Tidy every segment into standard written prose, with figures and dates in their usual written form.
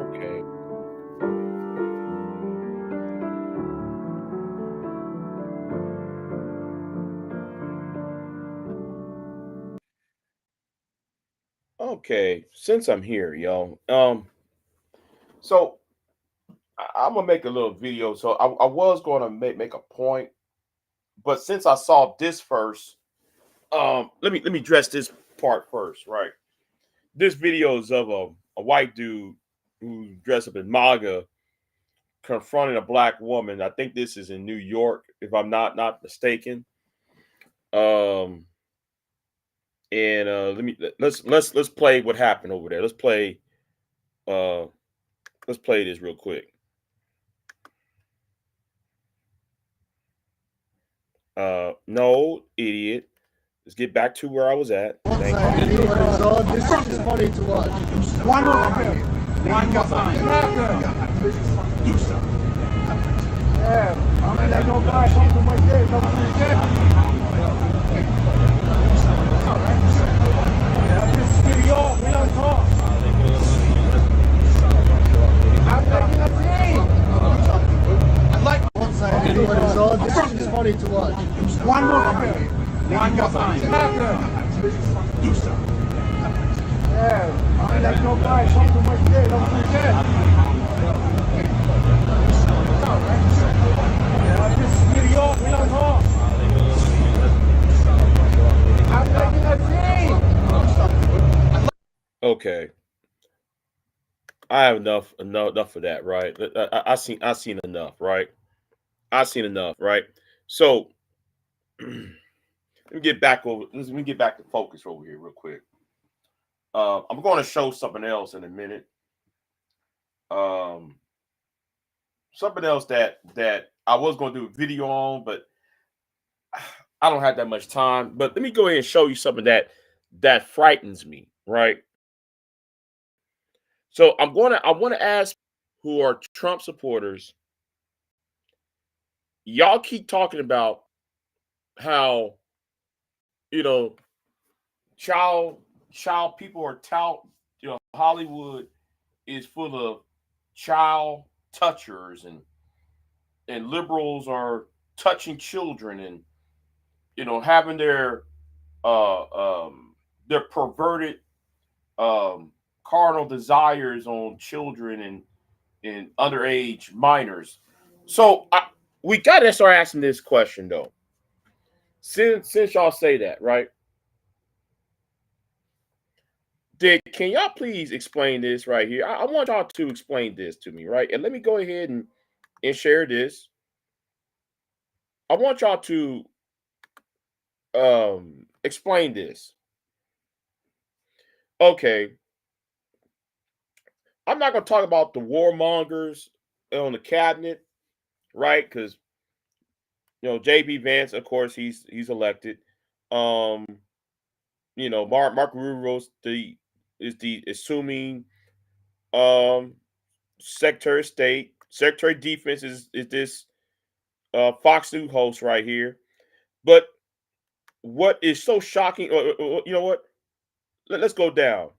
Okay. Okay. Since I'm here, yo. So I'm gonna make a little video. So I was gonna make a point, but since I saw this first, let me address this part first, right? This video is of a white dude who dressed up in MAGA confronting a black woman. I think this is in New York, if I'm not mistaken. Um, and let's play what happened over there. Uh let's play this real quick. No, idiot. Let's get back to where I was at. Thank you. This is funny to watch. One more thing. One more time. Do something. Yeah, I'm gonna let no guy come to my day. Come to my day. This is video. We don't talk. I'm making a team. I like one side. This is funny to watch. One more thing. One more time. Do something. Yeah, I'm gonna let no guy come to my day. Come to my day. This is video. We don't talk. I'm making a team. Okay. I have enough of that, right? I seen enough, right? I seen enough, right? So let me get back to focus over here real quick. I'm going to show something else in a minute. Something else that I was going to do a video on, but I don't have that much time. But let me go ahead and show you something that frightens me, right? So I want to ask who are Trump supporters. Y'all keep talking about how, you know, child people are Hollywood is full of child touchers, and liberals are touching children, and having their perverted carnal desires on children and underage minors. So we got to start asking this question though. Since y'all say that, right? Can y'all please explain this right here? I want y'all to explain this to me, right? And let me go ahead and share this. I want y'all to explain this. Okay. I'm not going to talk about the warmongers on the cabinet, right? Because JB Vance, of course, he's elected. Mark Rubio is the assuming Secretary of State. Secretary of Defense is this Fox News host right here. But what is so shocking, you know what? Let's go down.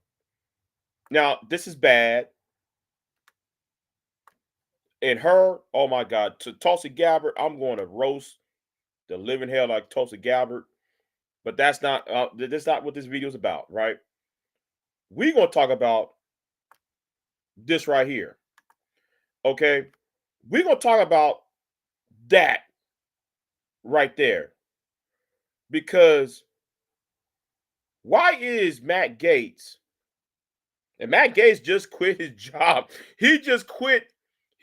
Now, this is bad. And her, oh my God, to Tulsi Gabbard, I'm going to roast the living hell like Tulsi Gabbard. But that's not what this video is about, right? We're going to talk about this right here. Okay? We're going to talk about that right there. Because why is Matt Gaetz, and Matt Gaetz just quit his job. He just quit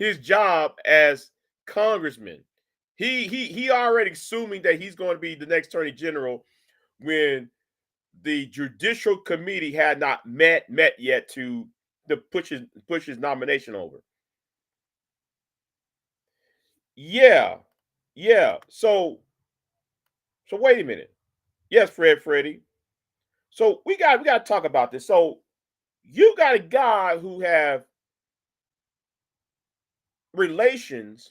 his job as congressman. He already assuming that he's going to be the next attorney general when the judicial committee had not met yet to push his nomination over. Yeah, yeah. So wait a minute. Yes, Freddie. So we got to talk about this. So you got a guy who have relations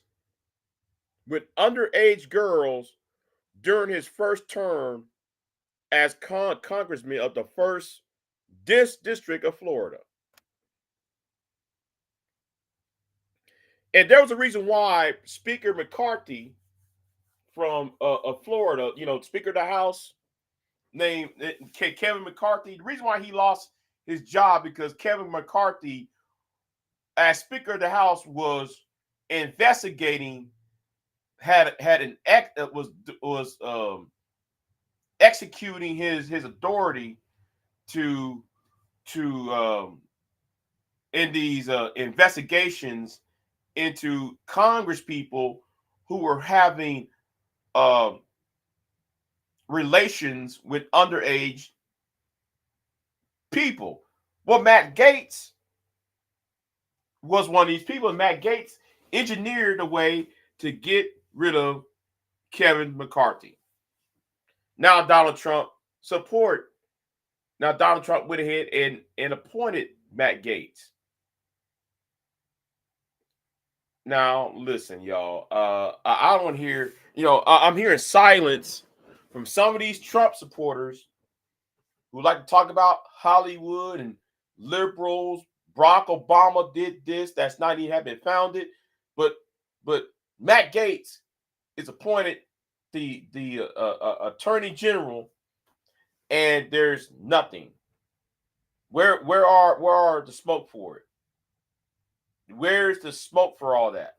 with underage girls during his first term as congressman of the first district of Florida. And there was a reason why Speaker McCarthy from Florida, Speaker of the House, named Kevin McCarthy. The reason why he lost his job because Kevin McCarthy, as Speaker of the House, was investigating, had an act that was executing his authority to in these investigations into Congress people who were having um, relations with underage people. Well, Matt Gaetz was one of these people. And Matt Gaetz engineered a way to get rid of Kevin McCarthy. Now Donald Trump support. Now Donald Trump went ahead and appointed Matt Gaetz. Now listen, y'all. I don't hear. I'm hearing silence from some of these Trump supporters who like to talk about Hollywood and liberals. Barack Obama did this. That's not even have been founded. But Matt Gaetz is appointed the attorney general, and there's nothing. Where are the smoke for it? Where's the smoke for all that?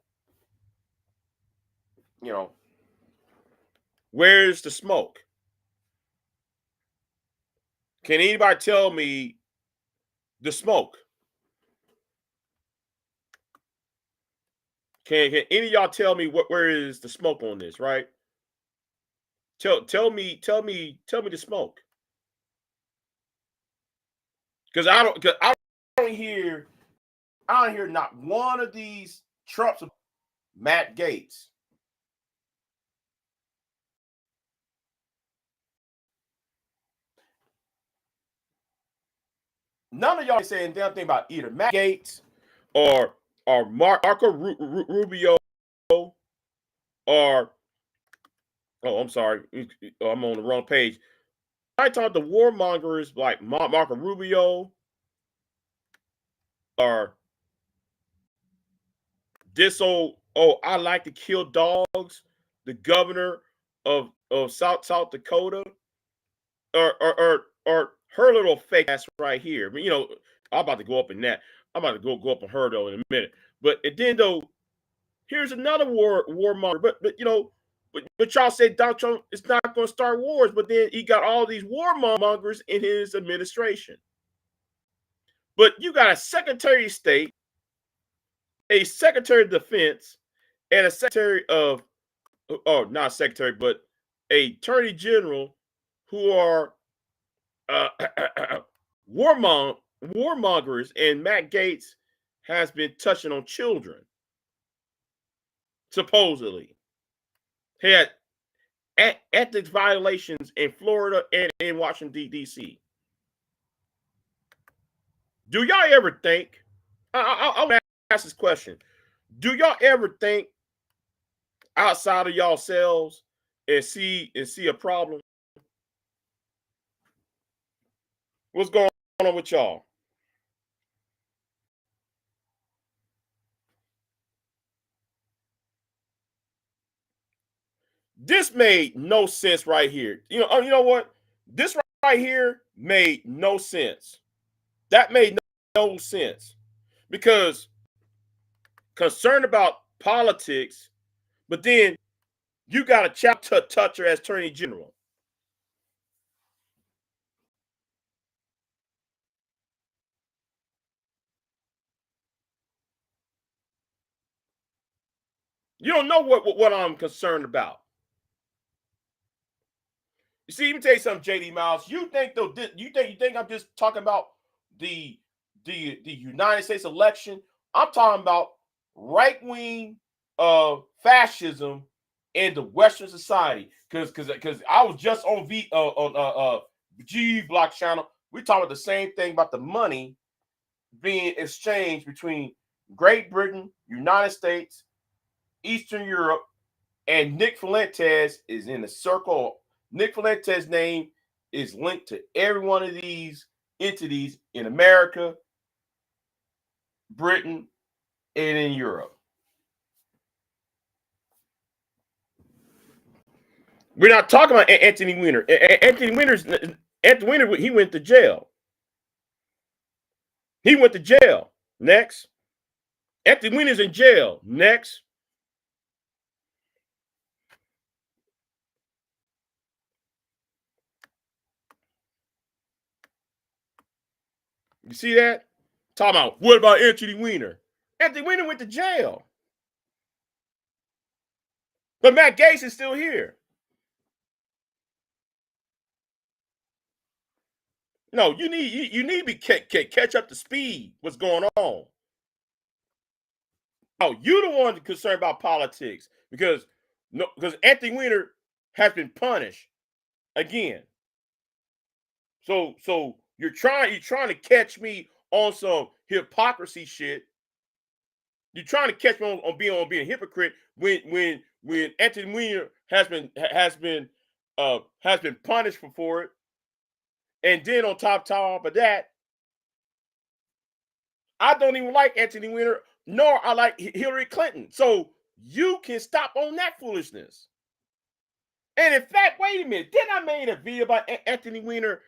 Where's the smoke? Can anybody tell me the smoke? Can any of y'all tell me where is the smoke on this? Right? Tell me the smoke. Because I don't hear not one of these Trumps. Matt Gaetz. None of y'all saying damn thing about either Matt Gaetz or Marco Rubio or I'm sorry, I'm on the wrong page. I talked to warmongers like Marco Rubio or this I like to kill dogs, the governor of South Dakota, or her little fake ass right here. I mean, I'm about to go up in that. I'm about to go up on her though in a minute. But and then though, here's another warmonger. But y'all say Donald Trump is not going to start wars. But then he got all these warmongers in his administration. But you got a Secretary of State, a Secretary of Defense, and a Secretary of not Secretary, but a Attorney General who are warmongers, and Matt Gaetz has been touching on children. Supposedly, he had ethics violations in Florida and in Washington D.C. Do y'all ever think? I want to ask this question: do y'all ever think outside of yourselves and see a problem? What's going on with y'all? This made no sense right here. You know what? This right here made no sense. That made no sense because concerned about politics, but then you got a child toucher as attorney general. You don't know what I'm concerned about. You see, let me tell you something, JD Miles. You think though? You think I'm just talking about the the United States election? I'm talking about right wing fascism in the Western society. Because I was just on G Block channel. We talking about the same thing about the money being exchanged between Great Britain, United States, Eastern Europe, and Nick Fuentes is in the circle. Nick Fuentes' name is linked to every one of these entities in America, Britain, and in Europe. We're not talking about Anthony Weiner. Anthony Weiner, he went to jail. He went to jail. Next. Anthony Weiner's in jail. Next. You see that? Talking about what about Anthony Weiner? Anthony Weiner went to jail. But Matt Gaetz is still here. No, you need to be catch up to speed. What's going on? Oh, you the one concerned about politics because Anthony Weiner has been punished again. So you're trying to catch me on some hypocrisy shit. You're trying to catch me on being a hypocrite when Anthony Weiner has been punished for it, and then on top of that, I don't even like Anthony Weiner, nor I like Hillary Clinton. So you can stop on that foolishness. And in fact, wait a minute, didn't I made a video about Anthony Weiner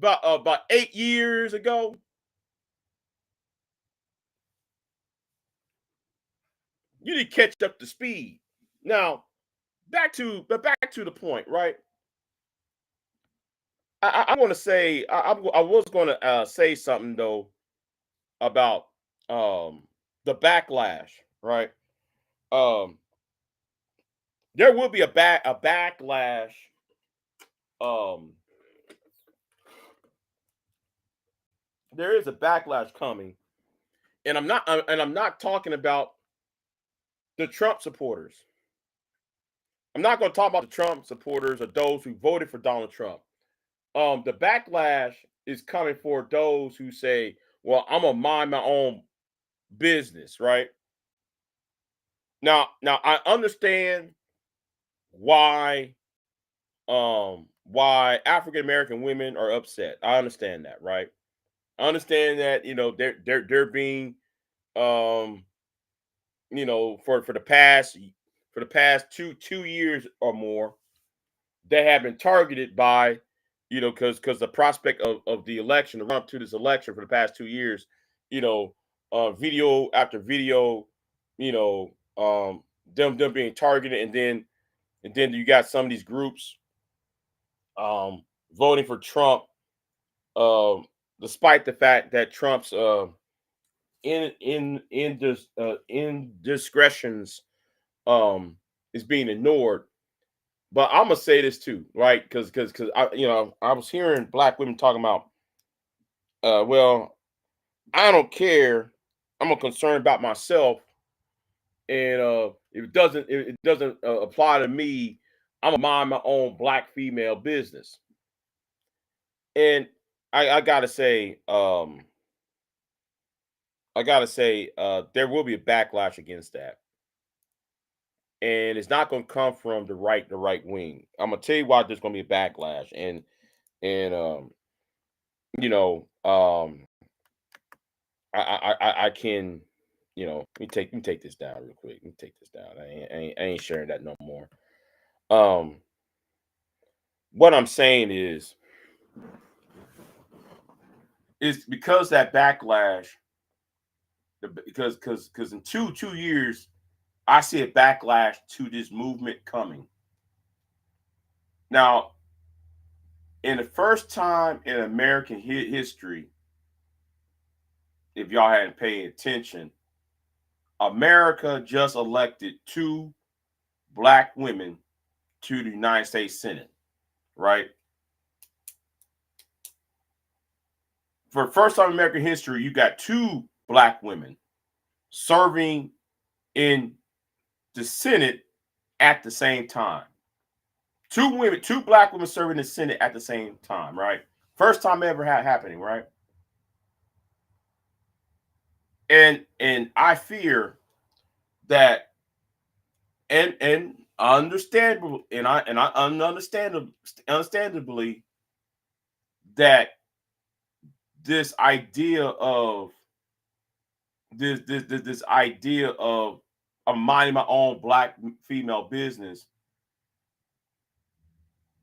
about 8 years ago? You need to catch up to speed. Now, back to the point, right? I want to say I was going to say something though about the backlash, right? Um, there will be a backlash. Um, there is a backlash coming, and I'm not talking about the Trump supporters. I'm not going to talk about the Trump supporters or those who voted for Donald Trump. The backlash is coming for those who say, "Well, I'm gonna mind my own business," right? Now I understand why why African American women are upset. I understand that, right? I understand that they're being um for the past two years or more they have been targeted by because the prospect of the election, the run up to this election for the past 2 years, you know video after video, you know them being targeted, and then you got some of these groups voting for Trump, um despite the fact that Trump's indiscretions is being ignored. But I'm gonna say this too, right? Because I was hearing black women talking about, well, I don't care. I'm concerned about myself, and if it doesn't apply to me, I'm gonna mind my own black female business. And I gotta say, there will be a backlash against that, and it's not gonna come from the right wing. I'm gonna tell you why there's gonna be a backlash, and you know, I can, let me take this down real quick. Let me take this down. I ain't sharing that no more. Um, what I'm saying is because that backlash, because in two years, I see a backlash to this movement coming. Now, in the first time in American history, if y'all hadn't paid attention, America just elected 2 black women to the United States Senate, right? For the first time in American history, you got 2 black women serving in the Senate at the same time. 2 black women serving the Senate at the same time, right? First time ever happening, right? And I fear that and understandable and I understandably that this idea of this idea of minding my own black female business,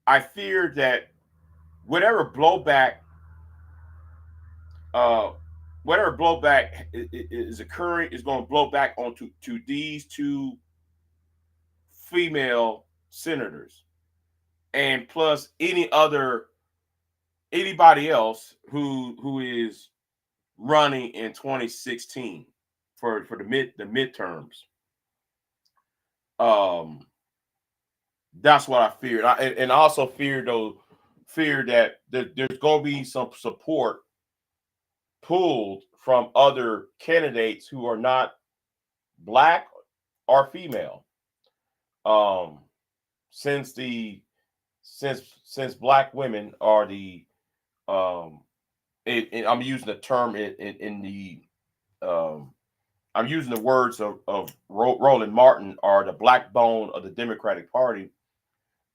I fear that whatever blowback uh whatever blowback is occurring is going to blow back onto these 2 female senators, and plus anybody else who is running in 2016 for the midterms. Um, that's what I feared. And I also fear that there's going to be some support pulled from other candidates who are not black or female. Um, since black women are the I'm using the term in the I'm using the words of Roland Martin, are the backbone of the Democratic Party.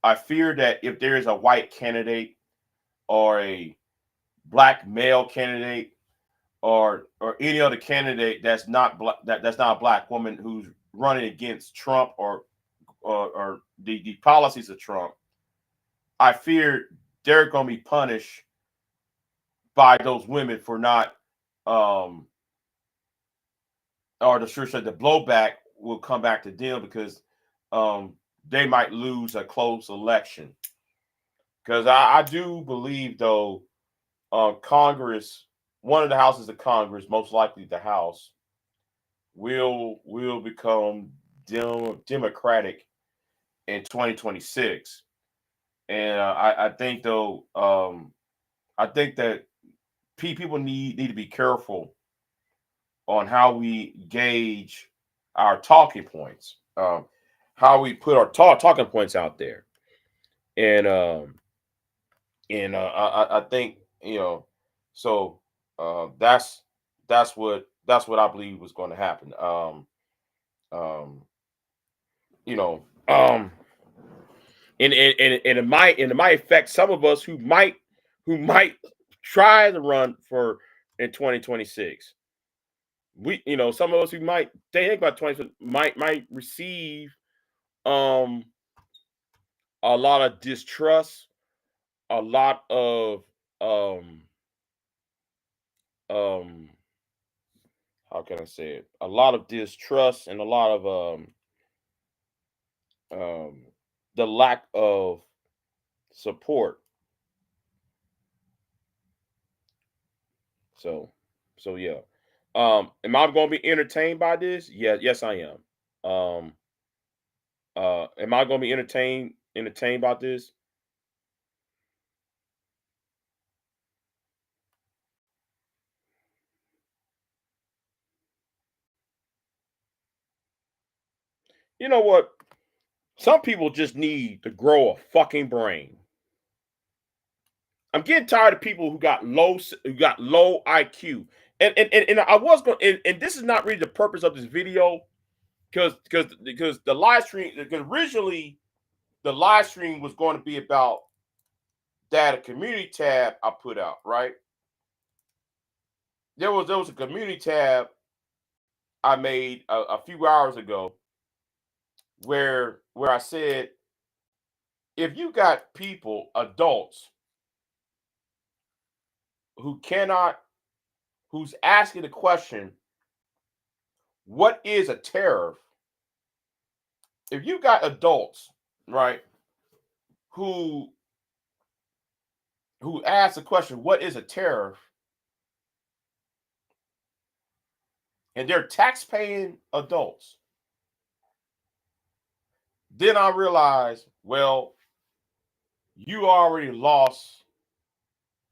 I fear that if there is a white candidate or a black male candidate or any other candidate that's not that's not a black woman who's running against Trump or the policies of Trump, I fear they're going to be punished by those women for not um or the sure said the blowback will come back to them because um they might lose a close election. Because I do believe though Congress, one of the houses of Congress, most likely the House, will become democratic in 2026. And I think though I think that people need to be careful on how we gauge our talking points, how we put our talking points out there, and I think so that's what I believe was going to happen. Um, you know, um, and it might affect some of us who might try to run for in 2026. Some of us who might think about 20 might receive um a lot of distrust, a lot of um um how can I say it? A lot of distrust and a lot of um the lack of support. So yeah. Am I going to be entertained by this? Yeah, yes I am. Am I going to be entertained by this? You know what? Some people just need to grow a fucking brain. I'm getting tired of people who got low IQ. And I was going and this is not really the purpose of this video because the live stream, because originally the live stream was going to be about that a community tab I put out, right? There was a community tab I made a few hours ago where I said, if you got people, adults, who cannot who's asking the question, what is a tariff? If you got adults, right, who ask the question, what is a tariff? and they're tax-paying adults. Then I realized, well, you already lost.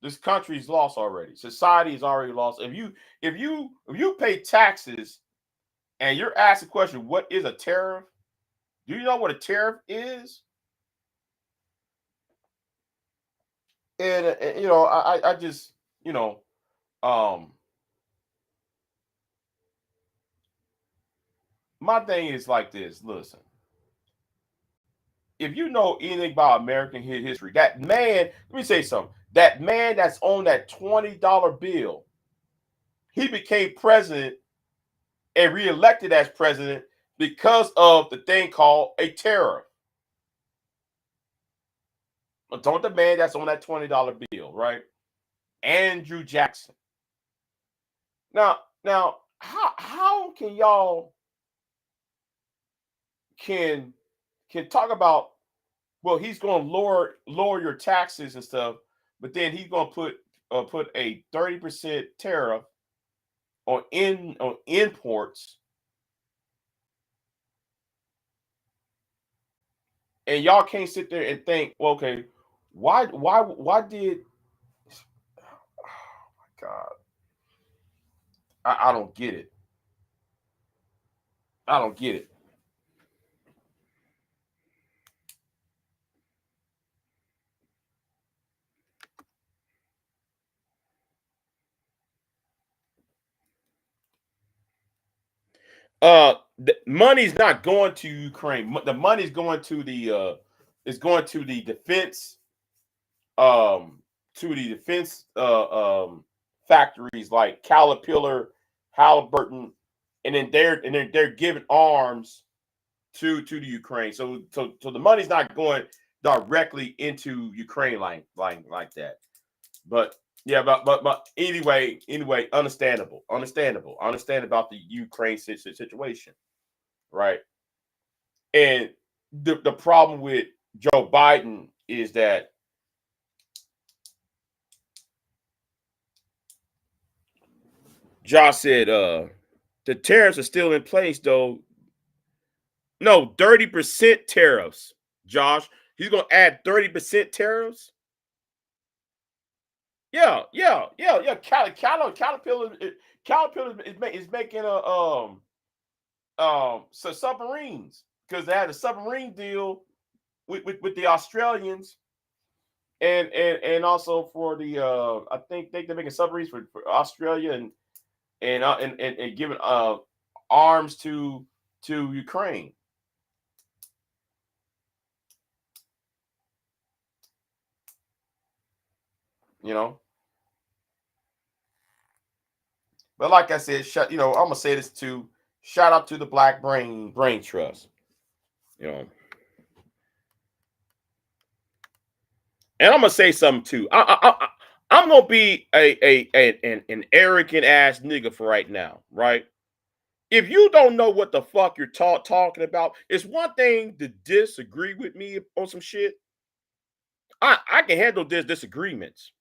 This country's lost already. Society is already lost. If you pay taxes and you're asked the question, what is a tariff? Do you know what a tariff is? And I just um my thing is like this. Listen, if you know anything about American history, that man, let me say something. That man that's on that $20 bill, he became president and reelected as president because of the thing called a tariff. Don't the man that's on that $20 bill, right? Andrew Jackson. Now, how can y'all can talk about, well, he's going to lower your taxes and stuff, but then he's going to put a 30% tariff on imports, and y'all can't sit there and think, well, okay, why did, oh my God, I don't get it. I don't get it. The money's not going to Ukraine. The money's going to the is going to the defense factories like Caterpillar, Halliburton, and then they're giving arms to the Ukraine. So the money's not going directly into Ukraine like that. But yeah, but anyway, understand about the Ukraine situation, right? And the problem with Joe Biden is that Josh said the tariffs are still in place though. No, 30% tariffs, Josh. He's gonna add 30% tariffs. Yeah. Caterpillar is making a so submarines because they had a submarine deal with the Australians, and also for the I think they're making submarines for Australia, and giving arms to Ukraine. You know, but like I said, I'm gonna say this too. Shout out to the Black Brain Trust. You know, and I'm gonna say something too. I'm gonna be an arrogant ass nigga for right now, right? If you don't know what the fuck you're talking about, it's one thing to disagree with me on some shit. I can handle disagreements.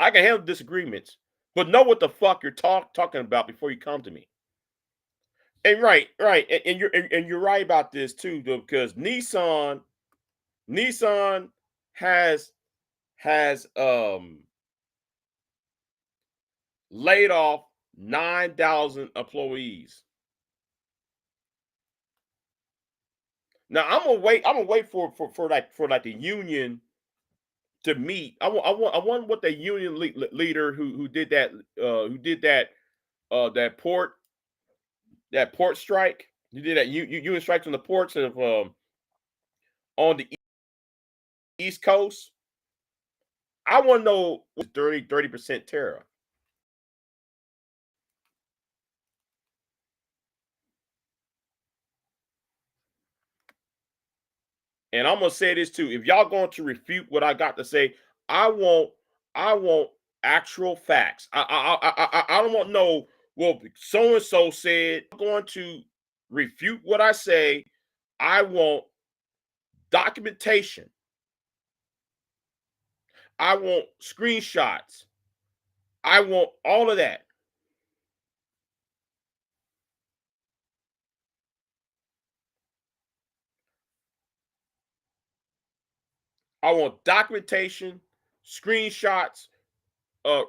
I can handle disagreements, but know what the fuck you're talking about before you come to me. And right, and you're right about this too, though, because Nissan has laid off 9,000 employees. Now I'm gonna wait for the union to meet. I want what the union leader who did that that port strike. You did that union strikes on the ports of on the East Coast. I want to know 30% tariff. And I'm gonna say this too. If y'all going to refute what I got to say, I want I want actual facts. I don't want no, well, so and so said. I'm going to refute what I say. I want documentation. I want screenshots. I want all of that. I want documentation, screenshots,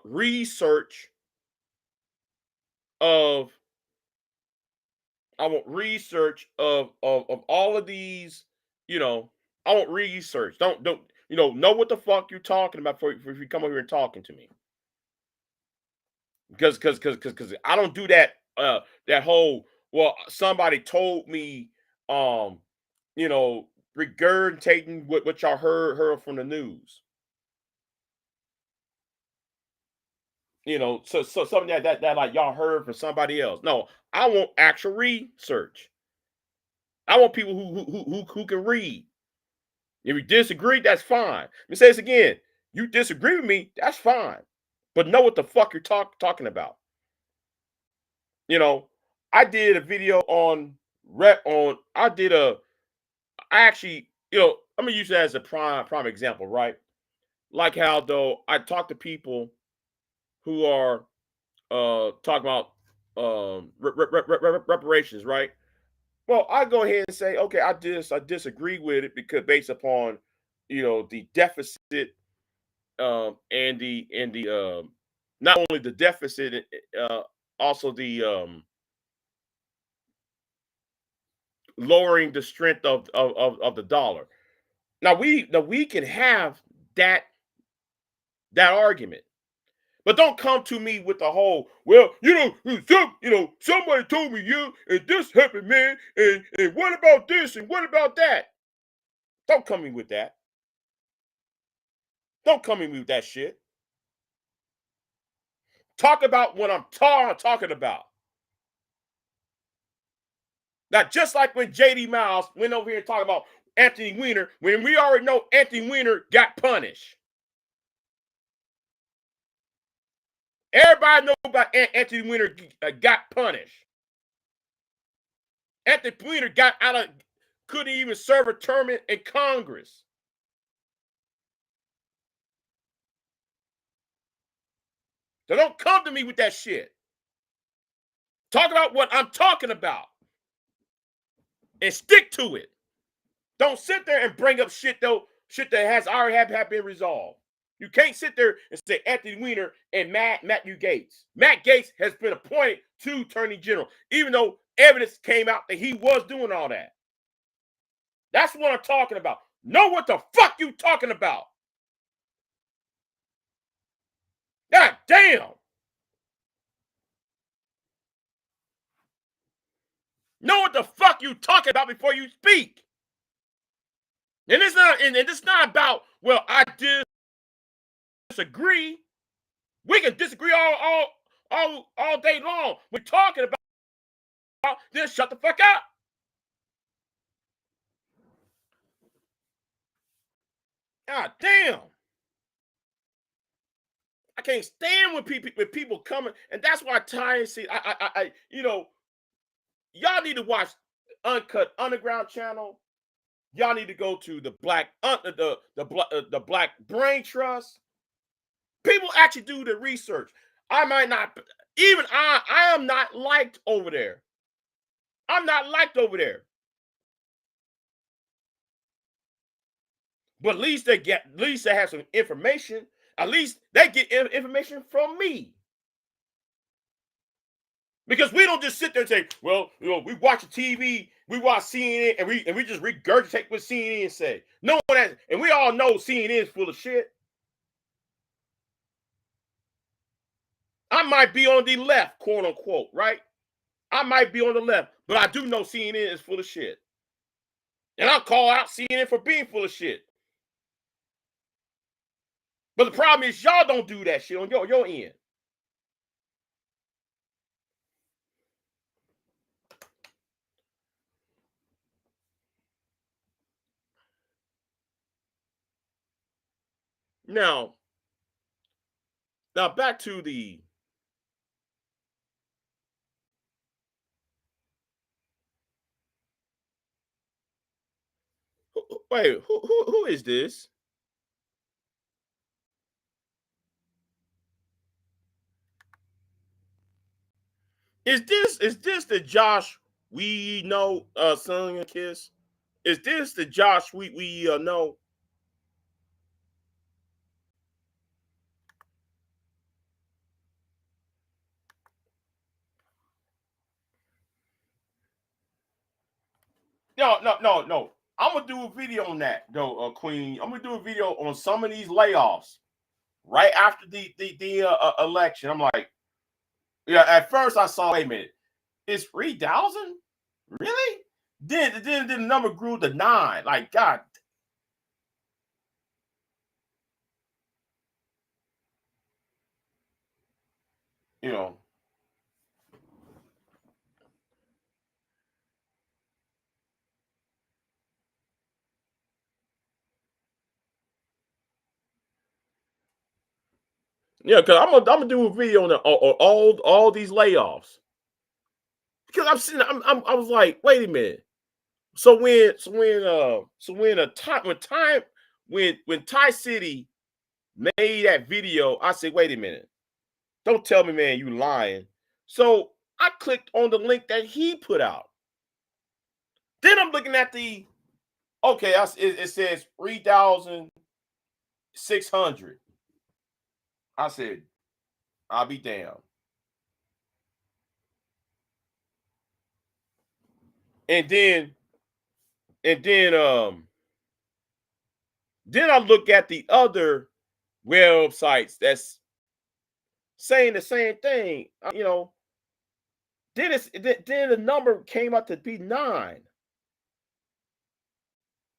research of I want research of all of these, you know, I want research. Don't know what the fuck you're talking about before you come over here and talking to me. Because I don't do that that whole well somebody told me you know regurgitating what y'all heard from the news. So something that like y'all heard from somebody else. No, I want actual research. I want people who can read. If you disagree, that's fine. Let me say this again. You disagree with me, that's fine. But know what the fuck you're talking about. You know, I did a video on I did I actually, I'm gonna use that as a prime example, right? Like how though I talk to people who are talking about reparations, right? Well, I go ahead and say, okay, I disagree with it because based upon the deficit and the not only the deficit, also the lowering the strength of the dollar. Now we can have that argument, but don't come to me with the whole well, somebody told me and this happened, man, and what about this and what about that? Don't come me with that. Don't come me with that shit. Talk about what I'm talking about. Now, just like when JD Miles went over here and talked about Anthony Weiner, when we already know Anthony Weiner got punished. Everybody know about Anthony Weiner got punished. Anthony Weiner got out of, couldn't even serve a term in Congress. So don't come to me with that shit. Talk about what I'm talking about and stick to it. Don't sit there and bring up shit that has already have been resolved. You can't sit there and say Anthony Weiner and Matthew Gates. Matt Gates has been appointed to Attorney General, even though evidence came out that he was doing all that. That's what I'm talking about. Know what the fuck you talking about. God damn. Know what the fuck you talking about before you speak. And it's not about, well, I disagree. We can disagree all day long. We're talking about, then shut the fuck up. God damn. I can't stand when people coming, and that's why Ty see y'all need to watch Uncut Underground channel. Y'all need to go to the the Black Brain Trust. People actually do the research. I might not even I am not liked over there. I'm not liked over there. But at least they have some information. At least they get information from me. Because we don't just sit there and say, well, we watch TV, we watch CNN, and we just regurgitate what CNN say. No one has, and we all know CNN is full of shit. I might be on the left, quote unquote, right? I might be on the left, but I do know CNN is full of shit. And I'll call out CNN for being full of shit. But the problem is y'all don't do that shit on your end. Now back to the wait, who is this? Is this the Josh we know selling a kiss? Is this the Josh we know? no. I'm gonna do a video on that though, Queen. I'm gonna do a video on some of these layoffs right after the election. I'm like, yeah. At first, I saw, wait a minute, it's 3,000, really? Then the number grew to 9. Like, God, you know. Yeah, because I'm gonna do a video on all these layoffs. Because I'm sitting, I was like, wait a minute. So when Ty City made that video, I said, wait a minute, don't tell me, man, you lying. So I clicked on the link that he put out. Then I'm looking at the okay, it says 3,600. I said, I'll be damned. And then I look at the other websites that's saying the same thing. Then the number came out to be 9.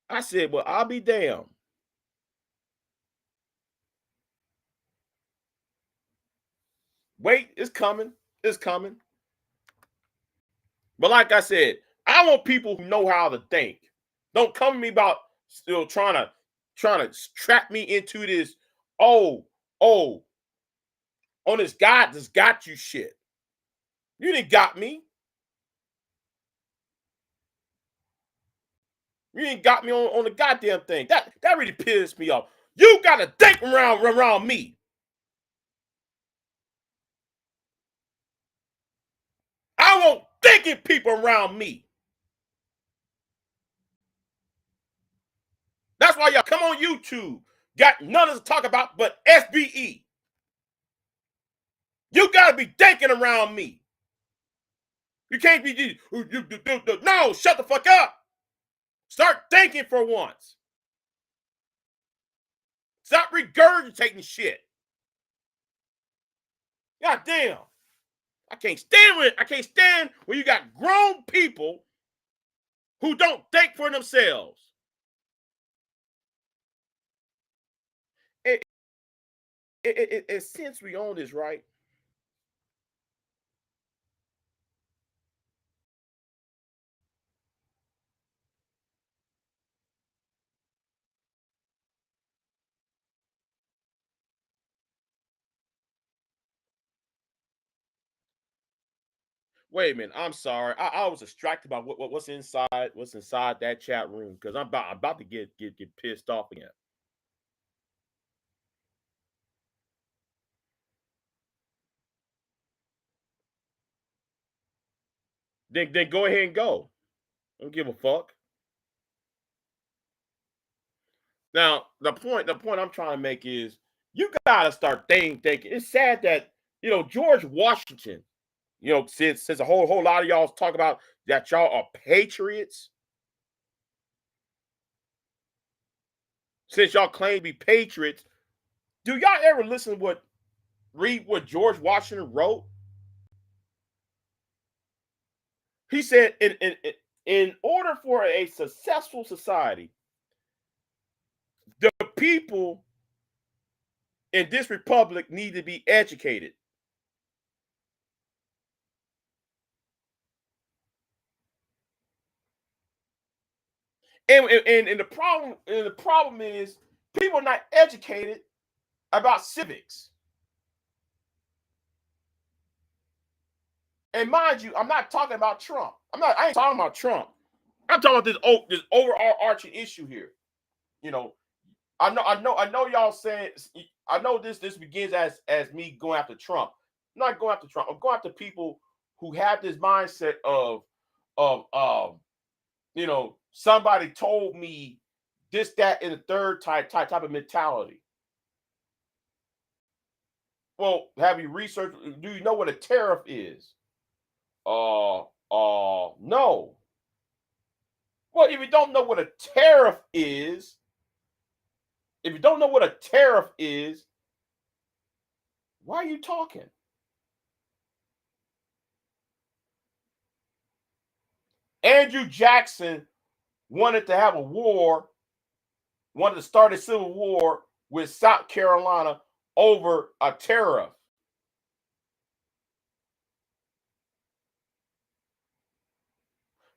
I said, well, I'll be damned. Wait, it's coming. It's coming. But like I said, I want people who know how to think. Don't come to me about still trying to trap me into this. Oh, oh, on this God just got you shit. You didn't got me. You ain't got me on the goddamn thing. That really pissed me off. You gotta think around me. I want thinking people around me. That's why y'all come on YouTube. Got nothing to talk about but SBE. You gotta be thinking around me. You can't be no, shut the fuck up. Start thinking for once. Stop regurgitating shit. God damn. I can't stand when you got grown people who don't think for themselves. Since we own this, right? Wait a minute. I'm sorry. I was distracted by what's inside that chat room because I'm about to get pissed off again. Then go ahead and go. I don't give a fuck. Now the point I'm trying to make is you gotta start thinking. It's sad that George Washington. Since a whole lot of y'all talk about that y'all are patriots. Since y'all claim to be patriots, do y'all ever read what George Washington wrote? He said, in order for a successful society, the people in this republic need to be educated. And the problem is people are not educated about civics. And mind you, I'm not talking about Trump. I ain't talking about Trump. I'm talking about this overarching issue here. You know, I know y'all saying I know this begins as me going after Trump. I'm not going after Trump. I'm going after people who have this mindset of somebody told me this, that, and the third type of mentality. Well, have you researched? Do you know what a tariff is? No. Well, if you don't know what a tariff is, if you don't know what a tariff is, why are you talking? Andrew Jackson wanted to have a war, wanted to start a civil war with South Carolina over a tariff.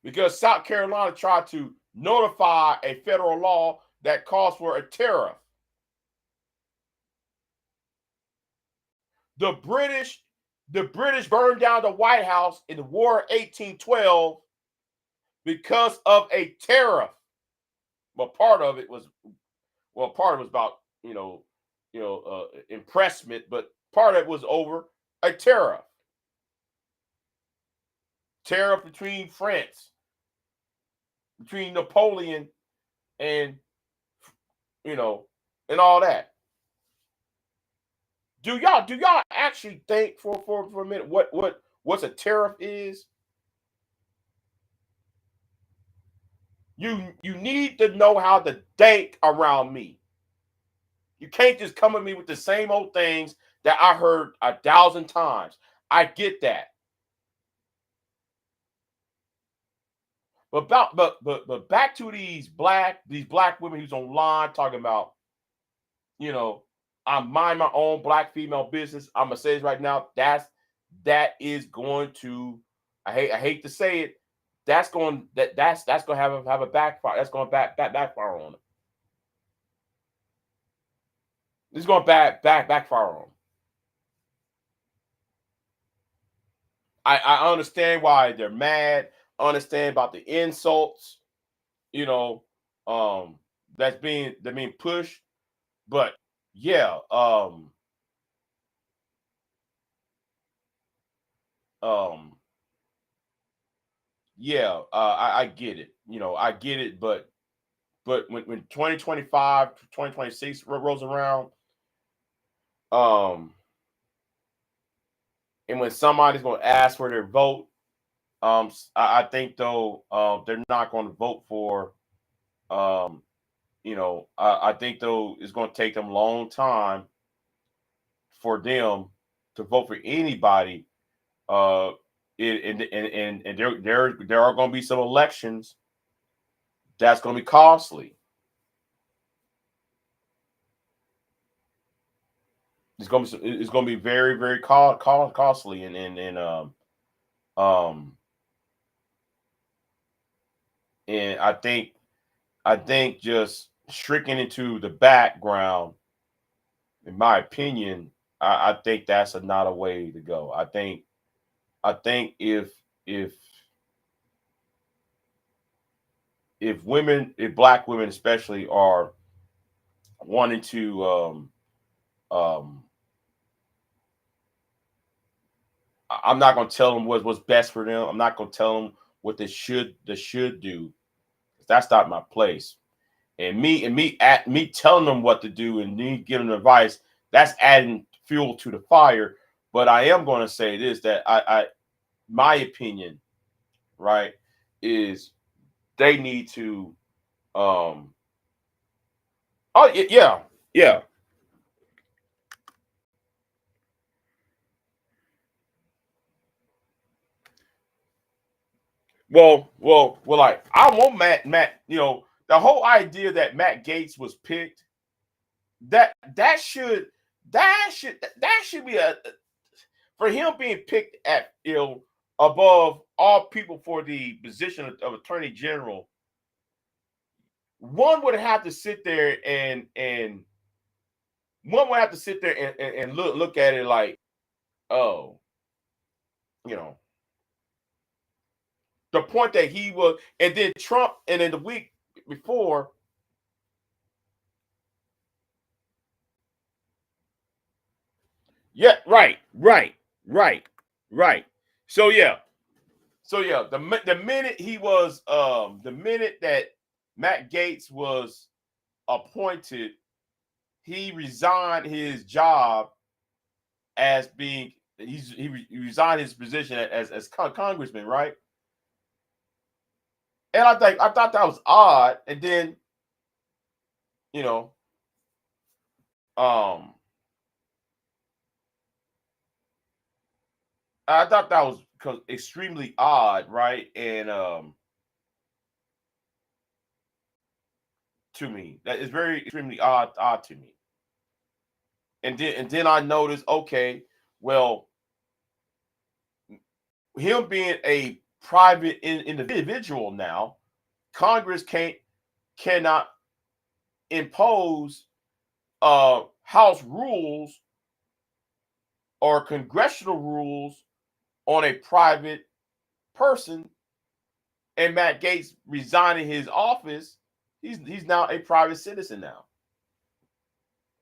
Because South Carolina tried to notify a federal law that calls for a tariff. The British burned down the White House in the War of 1812 because of a tariff. Well, part of it was about impressment, but part of it was over a tariff. Tariff between France, between Napoleon, and and all that. Do y'all actually think for a minute what's a tariff is? You need to know how to think around me. You can't just come at me with the same old things that I heard 1,000 times. I get that. But back to these black women who's online talking about, I mind my own black female business. I'm gonna say this right now. That is going to, I hate to say it, that's going to have a backfire. That's going to backfire on them. It's going to backfire on them. I understand why they're mad. I understand about the insults, they're being pushed. But yeah, yeah, I get it. I get it, but when 2025, 2026 rolls around, and when somebody's going to ask for their vote, I think though they're not going to vote for, I think though it's going to take them a long time for them to vote for anybody. And there are going to be some elections that's going to be costly. It's going to be very, very costly, um and I think just shrinking into the background, in my opinion, I think that's not a way to go. I think if black women especially are wanting to um I'm not going to tell them what's best for them. I'm not going to tell them what they should do. That's not my place. And me telling them what to do and me giving them advice, that's adding fuel to the fire. But I am going to say this, that I my opinion, right, is they need to oh yeah. Like I want Matt, the whole idea that Matt Gaetz was picked, that should be a, for him being picked at above all people for the position of attorney general. One would have to sit there and one would have to sit there and look at it like, oh, you know, the point that he was, and then Trump, and then the week before, yeah, right. So yeah, the minute he was, the minute that Matt Gaetz was appointed, he resigned his job as being he resigned his position as congressman, right? And I thought that was odd. And then, you know, um, I thought that was extremely odd, right? And to me, that is very extremely odd to me. And then I noticed, okay, well, him being a private individual now, Congress cannot impose House rules or congressional rules on a private person. And Matt Gaetz resigning his office, he's now a private citizen now.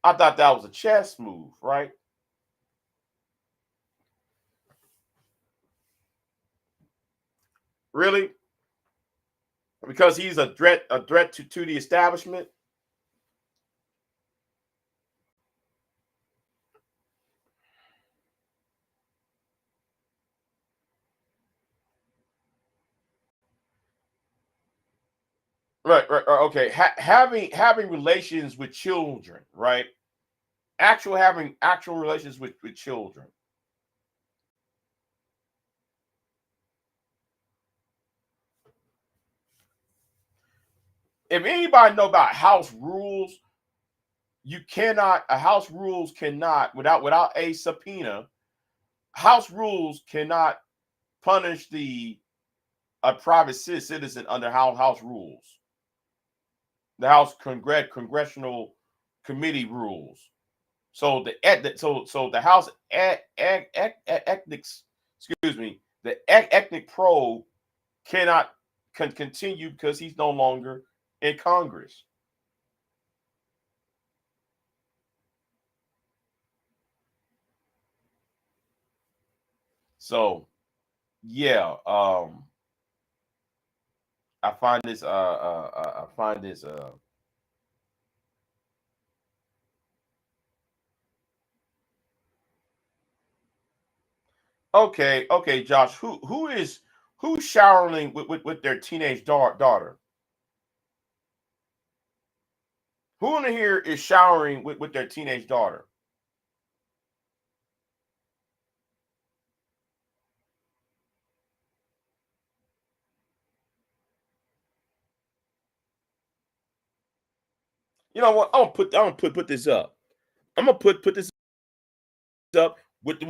I thought that was a chess move, right? Really? Because he's a threat to the establishment. Right. Okay. Having relations with children, right? Having actual relations with children. If anybody know about house rules, house rules cannot, without a subpoena, house rules cannot punish a private citizen under house rules. The House Congressional Committee rules. So the House Ethics, excuse me, the ethnic probe cannot continue because he's no longer in Congress. So yeah, I find this I find this okay, Josh, who's showering with their teenage daughter? Who in here is showering with their teenage daughter? You know what? I'm gonna put this up. I'm gonna put this up with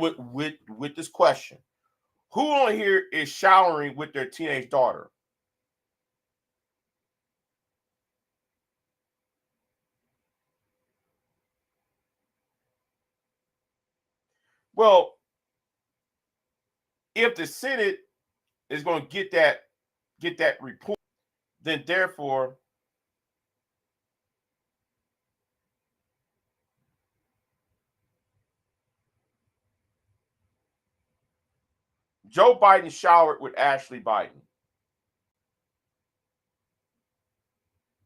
this question. Who on here is showering with their teenage daughter? Well, if the Senate is going to get that report, then therefore Joe Biden showered with Ashley Biden.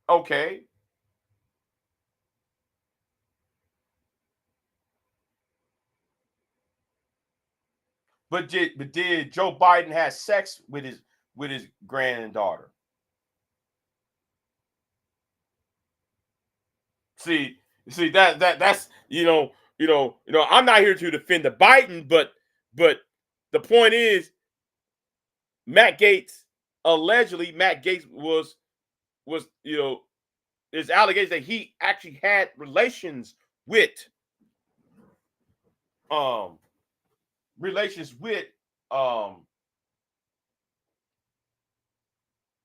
Okay, but did Joe Biden have sex with his granddaughter? See that's I'm not here to defend the Biden, but the point is Matt Gaetz Matt Gaetz was there's allegations that he actually had relations with um relations with um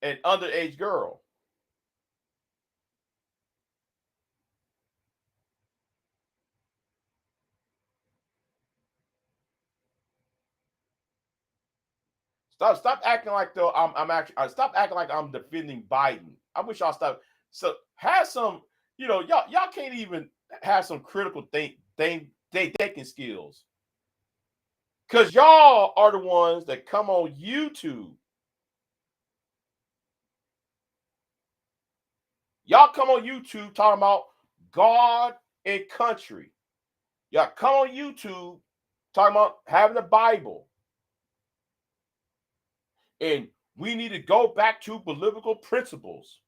an underage girl. Stop acting like though I'm actually stop acting like I'm defending Biden. I wish y'all stop. So have some, y'all can't even have some critical thinking skills. Cause y'all are the ones that come on YouTube. Y'all come on YouTube talking about God and country. Y'all come on YouTube talking about having the Bible. And We need to go back to biblical principles.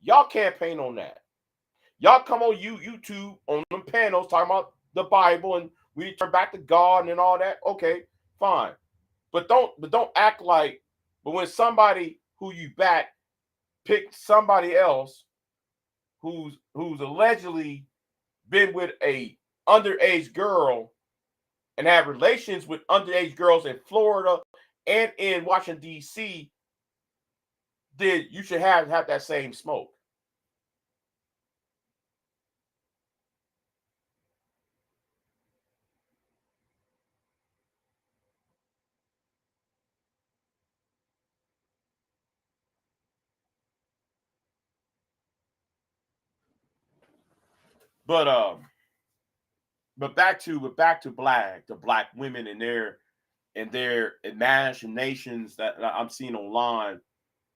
Y'all campaign on that. Y'all come on YouTube on them panels talking about the Bible and we turn back to God and all that. Okay, fine. But don't act like, but when somebody who you back pick somebody else who's allegedly been with a underage girl and have relations with underage girls in Florida and in Washington D.C., then you should have that same smoke. But but back to black women and their imaginations that I'm seeing online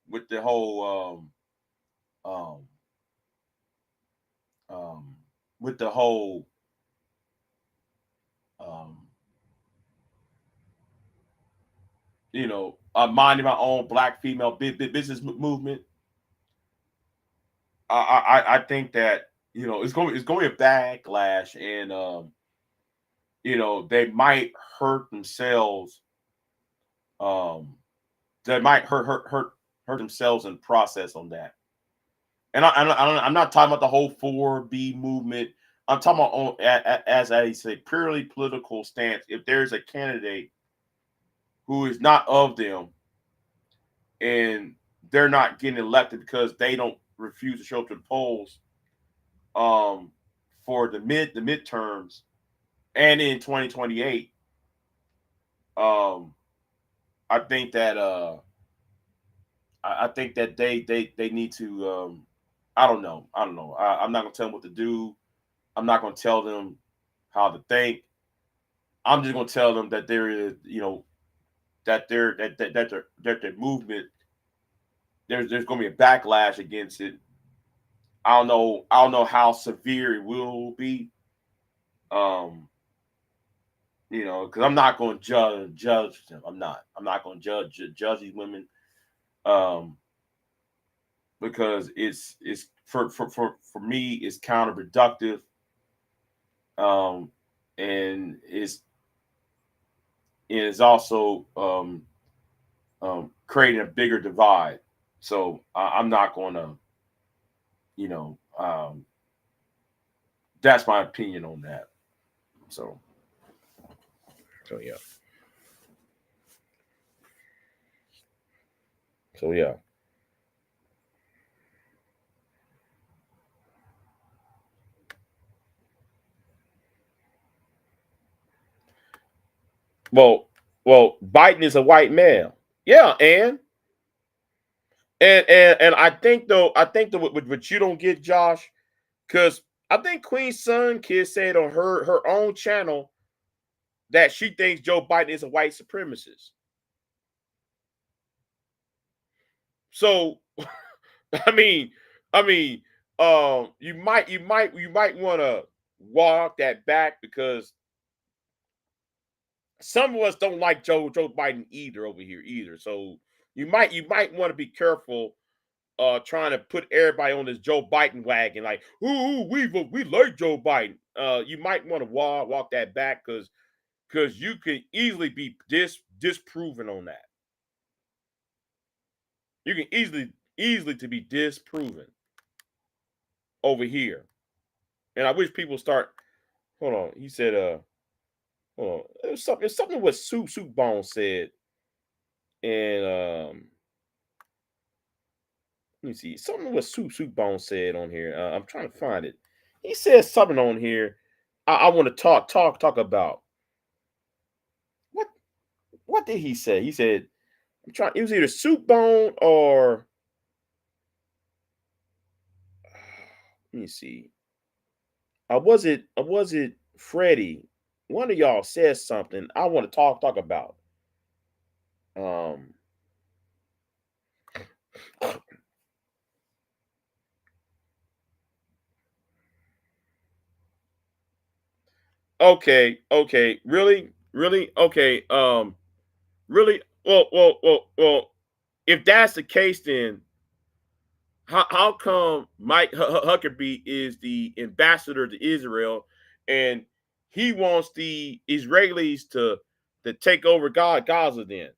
with the whole um um with the whole um minding my own black female business movement. I think that it's going to be a backlash, and they might hurt themselves. Um, they might hurt themselves in the process on that. And I'm not talking about the whole 4B movement. I'm talking about as I say, purely political stance. If there's a candidate who is not of them and they're not getting elected because they don't refuse to show up to the polls um, for the midterms and in 2028, um, I think that I think that they need to I don't know. I'm not gonna tell them what to do. I'm not gonna tell them how to think. I'm just gonna tell them that there is that their movement there's gonna be a backlash against it. I don't know how severe it will be. Um, because I'm not going to judge them. I'm not going to judge these women. Um, because it's for me it's counterproductive. Um, and it's also creating a bigger divide. So I'm not going to, you know, that's my opinion on that. So so yeah, so yeah. Well, Biden is a white male. Yeah, and I think what you don't get, Josh, because I think Queen Sun Kid said on her own channel that she thinks Joe Biden is a white supremacist. So I mean, I mean, you might want to walk that back because some of us don't like Joe Biden either over here either. So you might want to be careful trying to put everybody on this Joe Biden wagon, like, ooh, we like Joe Biden. You might want to walk that back because you can easily be disproven on that. You can easily to be disproven over here. And I wish people start. Hold on, he said, hold on, it's something what Soup Bone said, and let me see something what Soup Bone said on here. I'm trying to find it. He said something on here. I want to talk about. What what did he say? He said I'm trying. It was either Soup Bone or let me see. Was it Freddie? One of y'all said something. I want to talk about. Um. Okay. Okay. Really. Really. Okay. Really. Well. if that's the case, then how come Mike Huckabee is the ambassador to Israel, and he wants the Israelis to take over Gaza? Then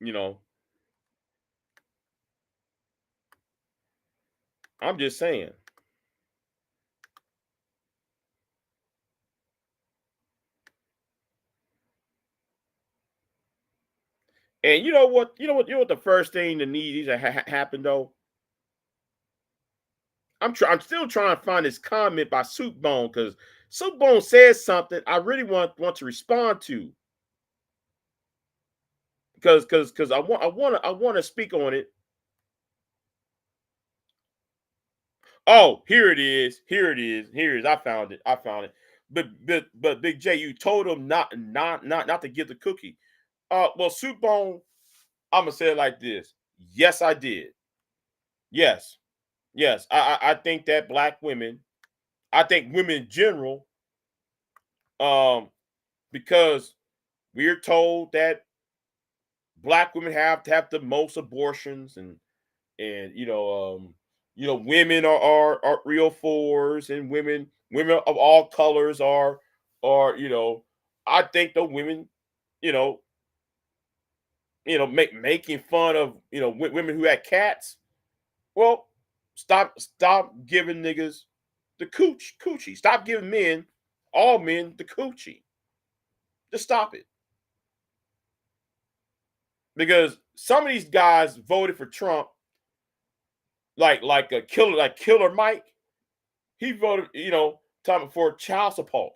you know, I'm just saying. And you know what? You know what? The first thing that needs to happen though. I'm still trying to find this comment by Soupbone because Soupbone says something I really want to respond to because I want to speak on it. Oh, here it is. Here it is. Here it is. I found it. I found it. But Big J, you told him not to give the cookie. Well, Soupbone, I'm gonna say it like this. Yes, I did. Yes, yes. I think that black women, I think women in general, um, because we're told that black women have to have the most abortions, and women are real fours, and women of all colors are I think the women, you know making fun of women who had cats. Well, stop giving niggas the coochie. Stop giving men, all men, the coochie. Just stop it. Because some of these guys voted for Trump, like a killer, like Killer Mike. He voted, talking for child support.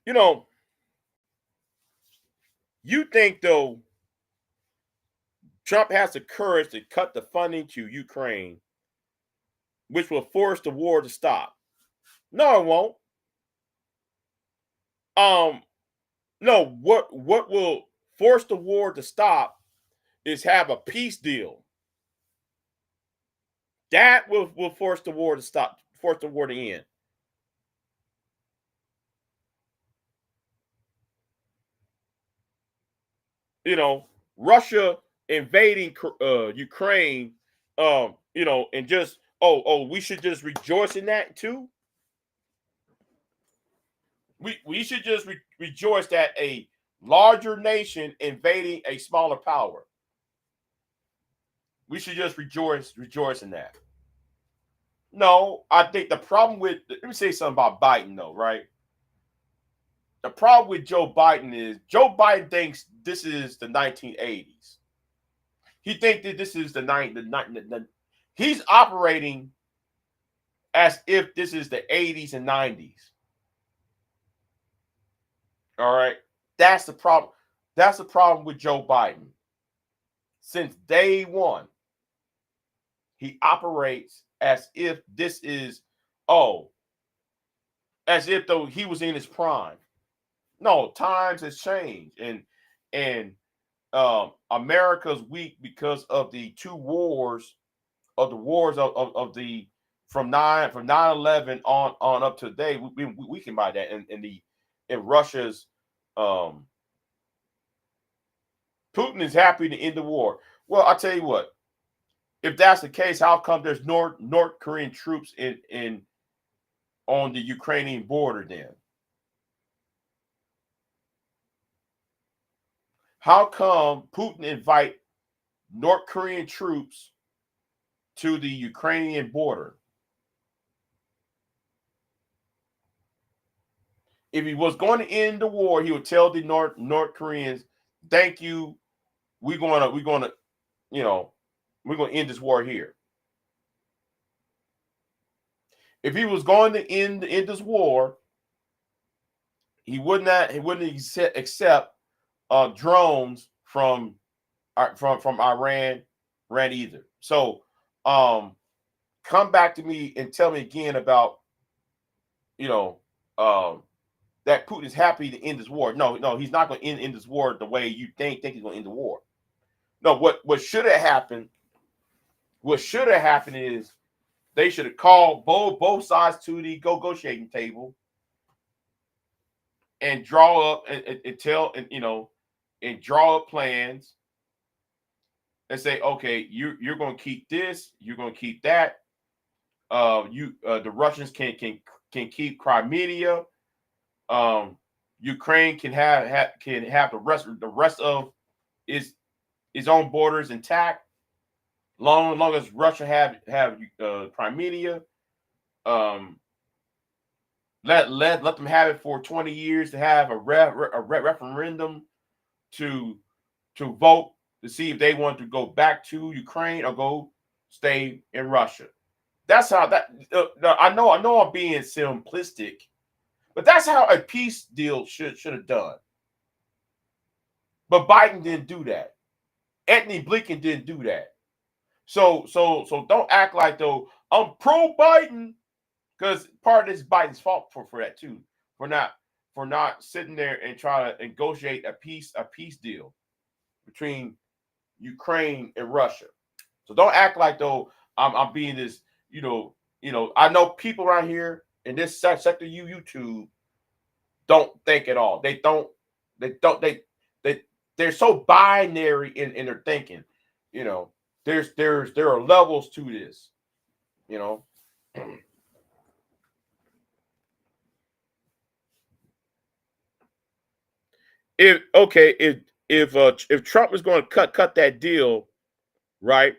You know, you think though Trump has the courage to cut the funding to Ukraine, which will force the war to stop? No, it won't. Um, no, what will force the war to stop is have a peace deal. That will force the war to stop, force the war to end. You know, Russia invading Ukraine, and just we should just rejoice in that too. We should just rejoice that a larger nation invading a smaller power. We should just rejoice in that. No, I think the problem with let me say something about Biden though, right? The problem with Joe Biden is Joe Biden thinks this is the 1980s. He thinks that this is he's operating as if this is the 80s and 90s. All right. That's the problem. That's the problem with Joe Biden. Since day one, he operates as if this is, oh, as if though he was in his prime. No, times has changed, and America's weak because of the two wars, of the wars of the from 9/11 on up to today. We can buy that in Russia's, um Putin is happy to end the war. Well, I'll tell you what. If that's the case, how come there's North Korean troops in on the Ukrainian border then? How come Putin invite North Korean troops to the Ukrainian border? If he was going to end the war, he would tell the North Koreans, "Thank you. We're gonna you know we're gonna end this war here." If he was going to end this war, he wouldn't accept drones from from Iran either. So come back to me and tell me again about you know um, that Putin is happy to end this war. No, he's not going to end this war the way you think he's going to end the war. No, what should have happened? What should have happened is they should have called both sides to the negotiating table and draw up and tell and draw up plans and say, okay, you're going to keep this, you're going to keep that. The Russians can keep Crimea. Ukraine can have the rest of its own borders intact. Long as Russia have Crimea. Um, let them have it for 20 years to have a referendum to vote to see if they want to go back to Ukraine or go stay in Russia. That's how that. I know I'm being simplistic, but that's how a peace deal should have done. But Biden didn't do that. Anthony Blinken didn't do that. So don't act like though I'm pro Biden, because part of this is Biden's fault for that too, for not sitting there and trying to negotiate a peace deal between Ukraine and Russia. So don't act like though I'm being this, I know people around here in this sector YouTube don't think at all. They're so binary in their thinking. There are levels to this, you know. If Trump is going to cut that deal, right?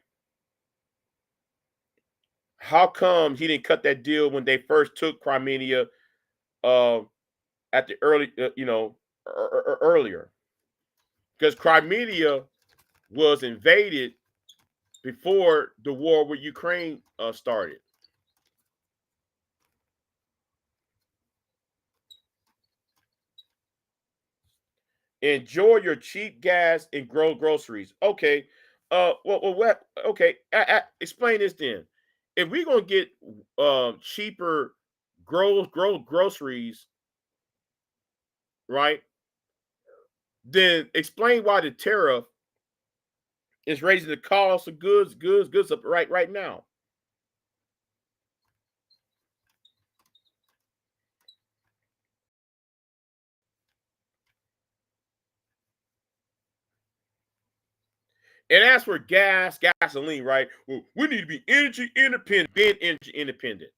How come he didn't cut that deal when they first took Crimea at the earlier? Because Crimea was invaded before the war with Ukraine started. Enjoy your cheap gas and groceries. Okay. What? Okay. Explain this then. If we're gonna get cheaper groceries, right? Then explain why the tariff is raising the cost of goods up right now. And as for gasoline, right? Well, we need to be energy independent. Being energy independent.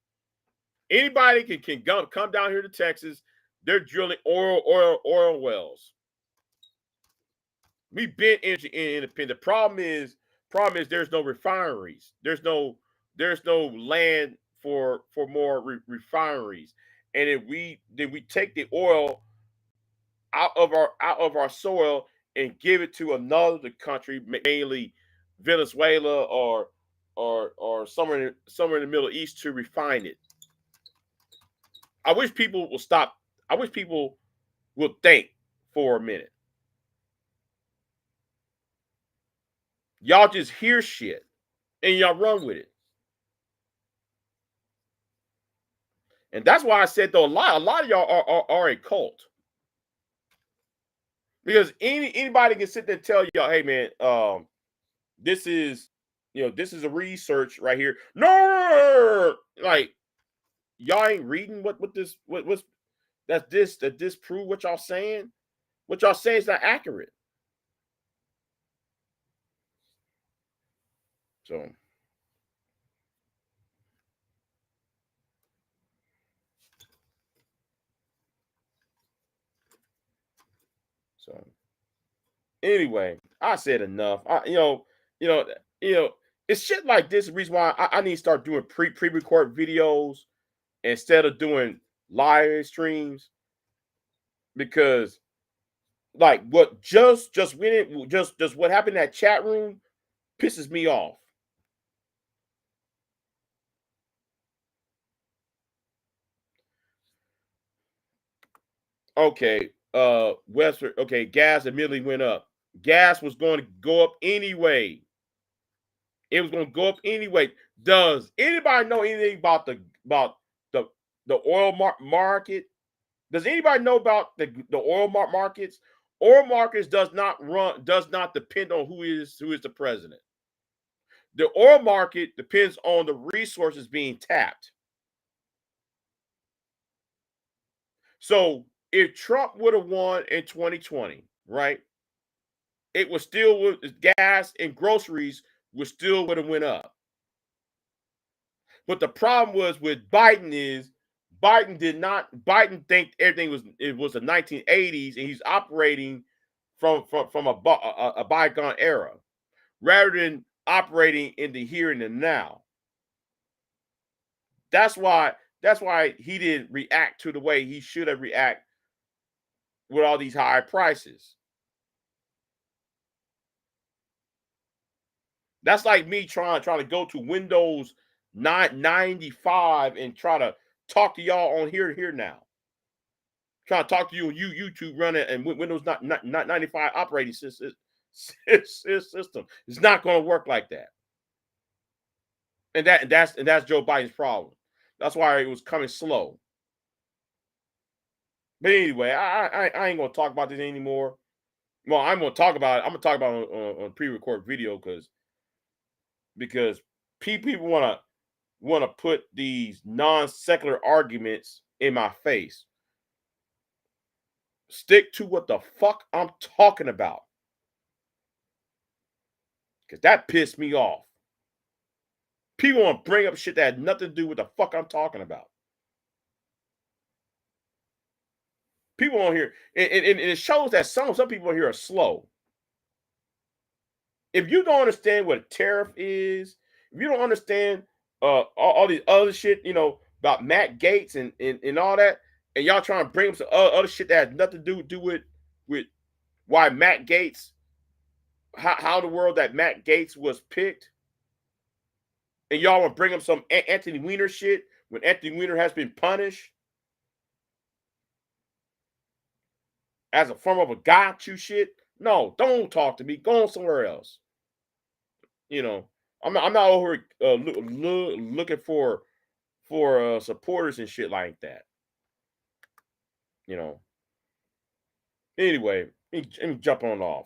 Anybody can come down here to Texas. They're drilling oil wells. We've been energy independent. Problem is there's no refineries. There's no land for more refineries. And if we take the oil out of our soil and give it to another country, mainly Venezuela or somewhere in the Middle East to refine it. I wish people will stop. I wish people will think for a minute. Y'all just hear shit and y'all run with it. And that's why I said though a lot of y'all are a cult. Because anybody can sit there and tell y'all, hey man, this is this is a research right here. No, like y'all ain't reading what's that disprove what y'all saying. What y'all saying is not accurate. So so anyway, I said enough. You know, you know, it's shit like this. The reason why I need to start doing pre-record videos instead of doing live streams, because like what just when it just what happened in that chat room pisses me off. Okay, Westford. Okay, gas immediately went up. Gas was going to go up anyway. It was going to go up anyway. Does anybody know anything about the the oil market? Does anybody know about the oil markets? Oil markets does not depend on who is the president. The oil market depends on the resources being tapped. So if Trump would have won in 2020, right? It was still gas and groceries would still would have went up. But the problem was with Biden is Biden think everything was the 1980s and he's operating from a bygone era rather than operating in the here and the now. That's why he didn't react to the way he should have react with all these high prices. That's like me trying to go to Windows 95 and try to talk to y'all on here now. Trying to talk to you on YouTube running and Windows 95 operating system. It's not going to work like that. And that's Joe Biden's problem. That's why it was coming slow. But anyway, I ain't gonna talk about this anymore. Well, I'm gonna talk about it. I'm gonna talk about it on pre-record video because people wanna put these non-secular arguments in my face. Stick to what the fuck I'm talking about. Because that pissed me off. People want to bring up shit that had nothing to do with the fuck I'm talking about. People on here, and it shows that some people on here are slow. If you don't understand what a tariff is, if you don't understand all these other shit, about Matt Gaetz and all that, and y'all trying to bring up some other shit that has nothing to do with why Matt Gaetz, how the world that Matt Gaetz was picked, and y'all want to bring up some Anthony Weiner shit when Anthony Weiner has been punished as a form of a got you shit. No, don't talk to me. Go on somewhere else. I'm not over looking for supporters and shit like that. Anyway, let me jump on off.